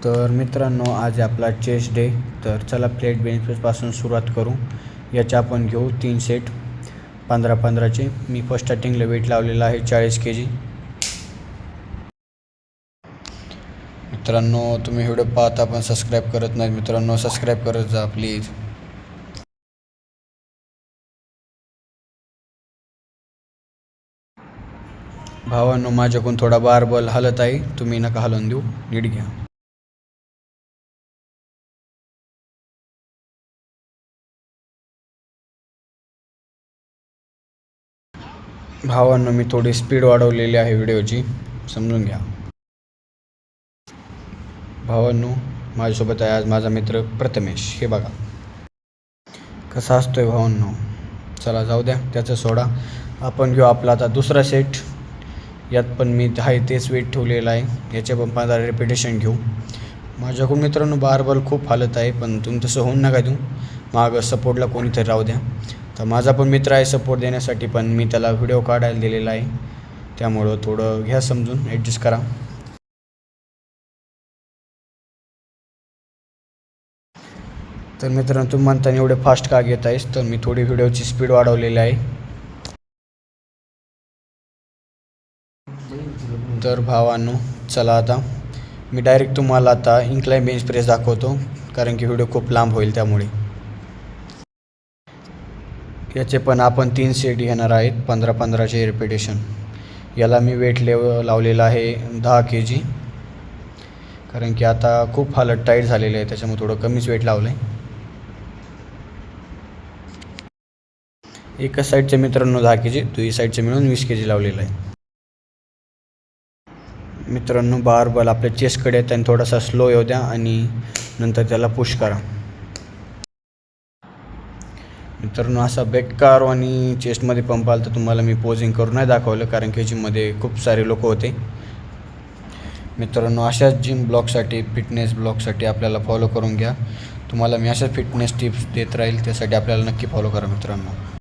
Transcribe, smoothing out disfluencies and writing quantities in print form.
तर मित्रांनो, आज आपला चेस्ट डे. तर चला प्लेट बेंच प्रेसपासून सुरुवात करू. याच्या आपण घेऊ 3 सेट 15-15चे. मी फर्स्ट स्टार्टिंगला वेट लावलेला आहे 40 kg. मित्रांनो, तुम्ही व्हिडिओ पाहता पण सबस्क्राईब करत नाही. मित्रांनो, सबस्क्राईब करत जा प्लीज. भावांनो, माझ्याकडून थोडा बारबल हलत आहे, तुम्ही नका हलवून देऊ, नीट घ्या. भावांनो, मी थोडी स्पीड वाढवलेली आहे व्हिडिओची, समजून घ्या. भावांनो, माझ्यासोबत आहे आज माझा मित्र प्रथमेश. हे बघा कसा असतोय भावांनो. चला जाऊ द्या, त्याचं सोडा. आपण घेऊ आपला आता दुसरा सेट. यात पण मी आहे तेच वेट ठेवलेलं आहे. याचे पण 15 रिपिटेशन घेऊ. माझ्याकडून मित्रांनो बारबल खूप हालत आहे, पण तुम्ही तसं होऊन नका देऊ. मागं सपोर्टला कोणीतरी राहू द्या. तर माझा पण मित्र आहे सपोर्ट देण्यासाठी, पण मी त्याला व्हिडिओ काढायला दिलेला आहे, त्यामुळं थोडं घ्या समजून, ॲडजस्ट करा. तर मित्रांनो, तुम्ही म्हणताना एवढे फास्ट का घेत आहेस, तर मी थोडी व्हिडिओची स्पीड वाढवलेली आहे. तर भावांनो, चला आता मी डायरेक्ट तुम्हाला आता इन्क्लाइन बेंच प्रेस दाखवतो, कारण की व्हिडिओ खूप लांब होईल. त्यामुळे याचे पण आपण 3 सेट घेणार आहेत 15-15चे रिपिटेशन. याला मी वेट लावलेला आहे 10 kg, कारण की आता खूप हालत टाईट झालेले आहे, त्याच्यामुळे थोडं कमीच वेट लावलं आहे. एका साईडचे मित्रांनो 10 kg, दुई साईडचे मिळून 20 kg लावलेलं आहे. मित्रांनो, बारबल आपल्या चेस्टकडे येत आणि थोडासा स्लो येऊ द्या आणि नंतर त्याला पुश करा. मित्रांनो, असा बेकार आणि चेस्टमध्ये पंप आला तर तुम्हाला मी पोजिंग करून नाही दाखवलं, कारण की जिममध्ये खूप सारे लोक होते. मित्रांनो, अशाच जिम ब्लॉगसाठी, फिटनेस ब्लॉगसाठी आपल्याला फॉलो करून घ्या. तुम्हाला मी अशाच फिटनेस टिप्स देत राहील, त्यासाठी आपल्याला नक्की फॉलो करा मित्रांनो.